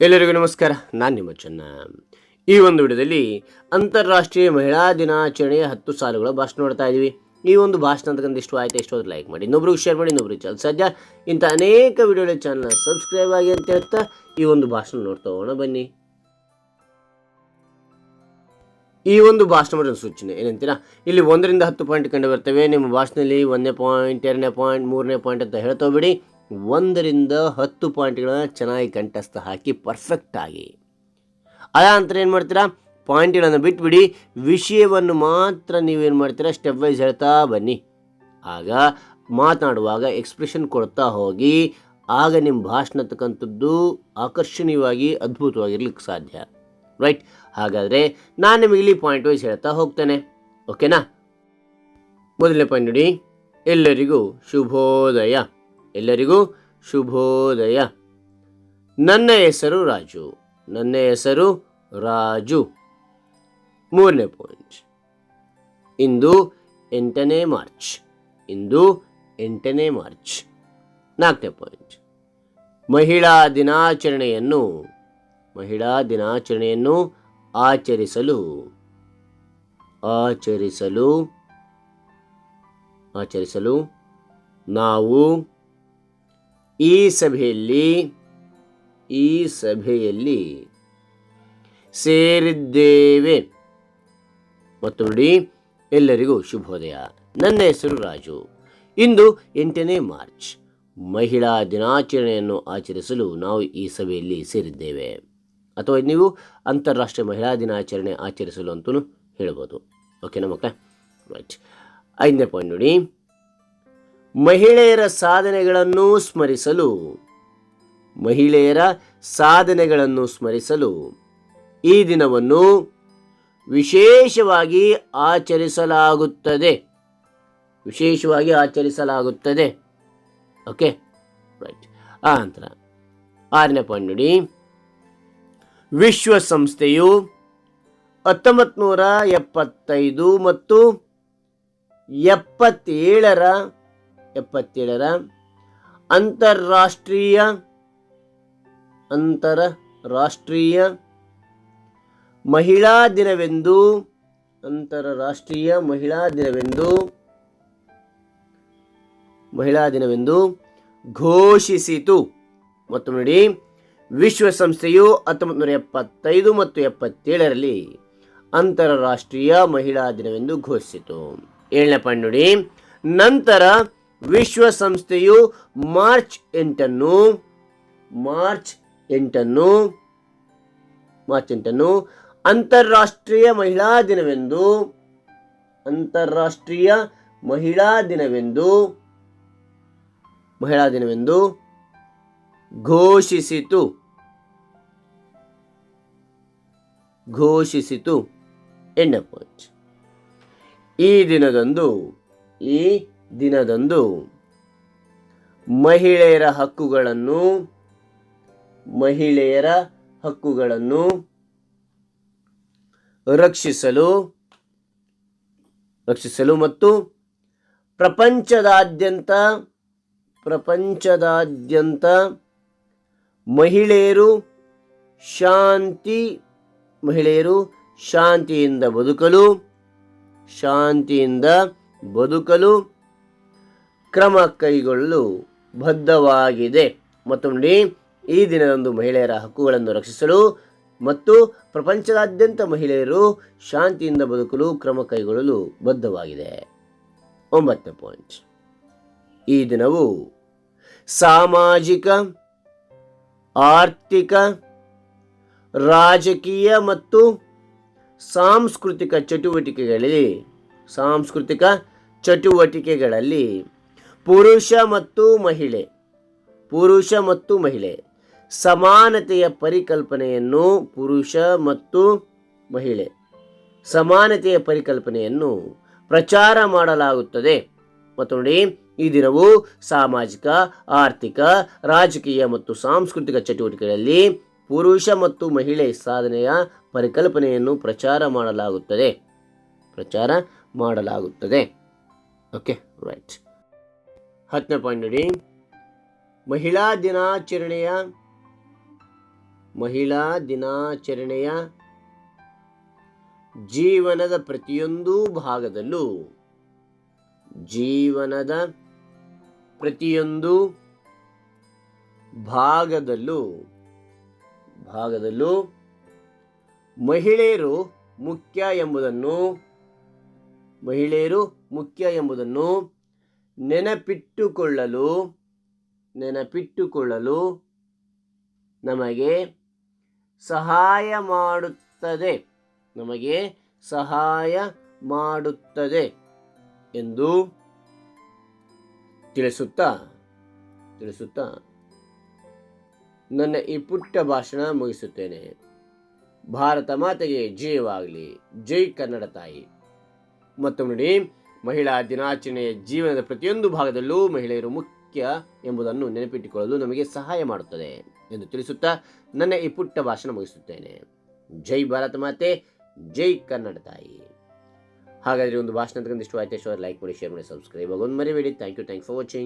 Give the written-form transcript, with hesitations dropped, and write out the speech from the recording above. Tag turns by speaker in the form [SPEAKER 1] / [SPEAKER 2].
[SPEAKER 1] ಎಲ್ಲರಿಗೂ ನಮಸ್ಕಾರ. ನಾನು ನಿಮ್ಮ ಚೆನ್ನ. ಈ ಒಂದು ವಿಡಿಯೋದಲ್ಲಿ ಅಂತಾರಾಷ್ಟ್ರೀಯ ಮಹಿಳಾ ದಿನಾಚರಣೆಯ 10 ಸಾಲುಗಳ ಭಾಷಣ ನೋಡ್ತಾ ಇದ್ದೀವಿ. ಈ ಒಂದು ಭಾಷಣ ಅಂತಕ್ಕಂಥ ಇಷ್ಟು ಆಯ್ತು, ಇಷ್ಟು ಲೈಕ್ ಮಾಡಿ, ಇನ್ನೊಬ್ರಿಗೆ ಶೇರ್ ಮಾಡಿ, ಇನ್ನೊಬ್ರಿಗೆ ಚಾನಲ್ ಸದ್ಯ ಇಂಥ ಅನೇಕ ವಿಡಿಯೋಗಳ ಚಾನಲ್ ಸಬ್ಸ್ಕ್ರೈಬ್ ಆಗಿ ಅಂತ ಹೇಳ್ತಾ ಈ ಒಂದು ಭಾಷಣ ನೋಡ್ತಾ ಹೋಗೋಣ ಬನ್ನಿ. ಈ ಒಂದು ಭಾಷಣ ಮಾಡಿದ ಸೂಚನೆ ಏನಂತೀರಾ, ಇಲ್ಲಿ 1 ರಿಂದ 10 ಪಾಯಿಂಟ್ ಕಂಡು ಬರ್ತವೆ. ನಿಮ್ಮ ಭಾಷಣದಲ್ಲಿ 1ನೇ ಪಾಯಿಂಟ್, 2ನೇ ಪಾಯಿಂಟ್, 3ನೇ ಪಾಯಿಂಟ್ ಅಂತ ಹೇಳ್ತಾ ಹೋಗ್ಬೇಡಿ. 1 ರಿಂದ 10 ಪಾಯಿಂಟ್ಗಳನ್ನ ಚೆನ್ನಾಗಿ ಕಂಠಸ್ಥ ಹಾಕಿ ಪರ್ಫೆಕ್ಟ್ ಆಗಿ. ಅದಾನಂತರ ಏನು ಮಾಡ್ತೀರಾ, ಪಾಯಿಂಟ್ಗಳನ್ನು ಬಿಟ್ಬಿಡಿ, ವಿಷಯವನ್ನು ಮಾತ್ರ ನೀವೇನು ಮಾಡ್ತೀರಾ ಸ್ಟೆಪ್ ವೈಸ್ ಹೇಳ್ತಾ ಬನ್ನಿ. ಆಗ ಮಾತನಾಡುವಾಗ ಎಕ್ಸ್ಪ್ರೆಷನ್ ಕೊಡ್ತಾ ಹೋಗಿ, ಆಗ ನಿಮ್ಮ ಭಾಷಣ ಅಂತಕ್ಕಂಥದ್ದು ಆಕರ್ಷಣೀಯವಾಗಿ ಅದ್ಭುತವಾಗಿರ್ಲಿಕ್ಕೆ ಸಾಧ್ಯ. ರೈಟ್? ಹಾಗಾದರೆ ನಾನು ನಿಮಗೆ ಇಲ್ಲಿ ಪಾಯಿಂಟ್ ವೈಸ್ ಹೇಳ್ತಾ ಹೋಗ್ತೇನೆ. ಓಕೆನಾ? ಮೊದಲನೇ ಪಾಯಿಂಟ್ ನೋಡಿ, ಎಲ್ಲರಿಗೂ ಶುಭೋದಯ. ಎಲ್ಲರಿಗೂ ಶುಭೋದಯ. ನನ್ನ ಹೆಸರು ರಾಜು. ನನ್ನ ಹೆಸರು ರಾಜು. 3ನೇ ಪಾಯಿಂಟ್, ಇಂದು 8ನೇ ಮಾರ್ಚ್. ಇಂದು 8ನೇ ಮಾರ್ಚ್. 4ನೇ ಪಾಯಿಂಟ್, ಮಹಿಳಾ ದಿನಾಚರಣೆಯನ್ನು ಆಚರಿಸಲು ನಾವು ಈ ಸಭೆಯಲ್ಲಿ ಸೇರಿದ್ದೇವೆ. ಮತ್ತು ನೋಡಿ, ಎಲ್ಲರಿಗೂ ಶುಭೋದಯ. ನನ್ನ ಹೆಸರು ರಾಜು. ಇಂದು 8ನೇ ಮಾರ್ಚ್, ಮಹಿಳಾ ದಿನಾಚರಣೆಯನ್ನು ಆಚರಿಸಲು ನಾವು ಈ ಸಭೆಯಲ್ಲಿ ಸೇರಿದ್ದೇವೆ. ಅಥವಾ ನೀವು ಅಂತಾರಾಷ್ಟ್ರೀಯ ಮಹಿಳಾ ದಿನಾಚರಣೆ ಆಚರಿಸಲು ಅಂತಲೂ ಹೇಳ್ಬೋದು. ಓಕೆನಾ ಮಕ್ಕಳ? ರೈಟ್. 5ನೇ ಪಾಯಿಂಟ್ ನೋಡಿ, ಮಹಿಳೆಯರ ಸಾಧನೆಗಳನ್ನು ಸ್ಮರಿಸಲು ಈ ದಿನವನ್ನು ವಿಶೇಷವಾಗಿ ಆಚರಿಸಲಾಗುತ್ತದೆ. Okay, right. ಆ ನಂತರ 6ನೇ ಪಾಯಿಂಟ್ ನೋಡಿ, ವಿಶ್ವಸಂಸ್ಥೆಯು 1975 ಮತ್ತು 77ರ ಅಂತಾರಾಷ್ಟ್ರೀಯ ಮಹಿಳಾ ದಿನವೆಂದು ಘೋಷಿಸಿತು. ಮತ್ತು ನೋಡಿ, ವಿಶ್ವಸಂಸ್ಥೆಯು 1975 ಮತ್ತು 77ರಲ್ಲಿ ಅಂತಾರಾಷ್ಟ್ರೀಯ ಮಹಿಳಾ ದಿನವೆಂದು ಘೋಷಿಸಿತು. 7ನೇ ಪಾಯಿಂಟ್ ನೋಡಿ, ನಂತರ ವಿಶ್ವಸಂಸ್ಥೆಯು ಮಾರ್ಚ್ 8ನ್ನು ಅಂತಾರಾಷ್ಟ್ರೀಯ ಮಹಿಳಾ ದಿನವೆಂದು ಘೋಷಿಸಿತು. 8ನೇ ಪಾಯಿಂಟ್, ಈ ದಿನದಂದು ಮಹಿಳೆಯರ ಹಕ್ಕುಗಳನ್ನು ರಕ್ಷಿಸಲು ಮತ್ತು ಪ್ರಪಂಚದಾದ್ಯಂತ ಮಹಿಳೆಯರು ಶಾಂತಿಯಿಂದ ಬದುಕಲು ಕ್ರಮ ಕೈಗೊಳ್ಳಲು ಬದ್ಧವಾಗಿದೆ. ಮತ್ತು ನೋಡಿ, ಈ ದಿನದಂದು ಮಹಿಳೆಯರ ಹಕ್ಕುಗಳನ್ನು ರಕ್ಷಿಸಲು ಮತ್ತು ಪ್ರಪಂಚದಾದ್ಯಂತ ಮಹಿಳೆಯರು ಶಾಂತಿಯಿಂದ ಬದುಕಲು ಕ್ರಮ ಕೈಗೊಳ್ಳಲು ಬದ್ಧವಾಗಿದೆ. 9ನೇ ಪಾಯಿಂಟ್, ಈ ದಿನವು ಸಾಮಾಜಿಕ, ಆರ್ಥಿಕ, ರಾಜಕೀಯ ಮತ್ತು ಸಾಂಸ್ಕೃತಿಕ ಚಟುವಟಿಕೆಗಳಲ್ಲಿ ಪುರುಷ ಮತ್ತು ಮಹಿಳೆ ಸಮಾನತೆಯ ಪರಿಕಲ್ಪನೆಯನ್ನು ಪ್ರಚಾರ ಮಾಡಲಾಗುತ್ತದೆ. ಮತ್ತು ನೋಡಿ, ಈ ದಿನವು ಸಾಮಾಜಿಕ, ಆರ್ಥಿಕ, ರಾಜಕೀಯ ಮತ್ತು ಸಾಂಸ್ಕೃತಿಕ ಚಟುವಟಿಕೆಗಳಲ್ಲಿ ಪುರುಷ ಮತ್ತು ಮಹಿಳೆ ಸಾಧನೆಯ ಪರಿಕಲ್ಪನೆಯನ್ನು ಪ್ರಚಾರ ಮಾಡಲಾಗುತ್ತದೆ. Okay, right. 10ನೇ ಪಾಯಿಂಟ್ ನೋಡಿ, ಮಹಿಳಾ ಮಹಿಳಾ ದಿನಾಚರಣೆಯ ಜೀವನದ ಪ್ರತಿಯೊಂದು ಭಾಗದಲ್ಲೂ ಮಹಿಳೆಯರು ಮುಖ್ಯ ಎಂಬುದನ್ನು ನೆನಪಿಟ್ಟುಕೊಳ್ಳಲು ನಮಗೆ ಸಹಾಯ ಮಾಡುತ್ತದೆ ಎಂದು ತಿಳಿಸುತ್ತಾ ನನ್ನ ಈ ಪುಟ್ಟ ಭಾಷಣ ಮುಗಿಸುತ್ತೇನೆ. ಭಾರತ ಮಾತೆಗೆ ಜಯವಾಗಲಿ. ಜೈ ಕನ್ನಡ ತಾಯಿ. ಮತ್ತೊಮ್ಮೆ ನೋಡಿ, ಮಹಿಳಾ ದಿನಾಚರಣೆಯ ಜೀವನದ ಪ್ರತಿಯೊಂದು ಭಾಗದಲ್ಲೂ ಮಹಿಳೆಯರು ಮುಖ್ಯ ಎಂಬುದನ್ನು ನೆನಪಿಟ್ಟುಕೊಳ್ಳಲು ನಮಗೆ ಸಹಾಯ ಮಾಡುತ್ತದೆ ಎಂದು ತಿಳಿಸುತ್ತಾ ನನ್ನ ಈ ಪುಟ್ಟ ಭಾಷಣ ಮುಗಿಸುತ್ತೇನೆ. ಜೈ ಭಾರತ ಮಾತೆ, ಜೈ ಕನ್ನಡ ತಾಯಿ. ಹಾಗಾದರೆ ಒಂದು ಭಾಷಣ ಇಷ್ಟ ಆಯ್ತು ಲೈಕ್ ಮಾಡಿ, ಶೇರ್ ಮಾಡಿ, ಸಬ್ಸ್ಕ್ರೈಬ್ ಆಗೋದು ಮರಿಬೇಡಿ. Thank you for watching.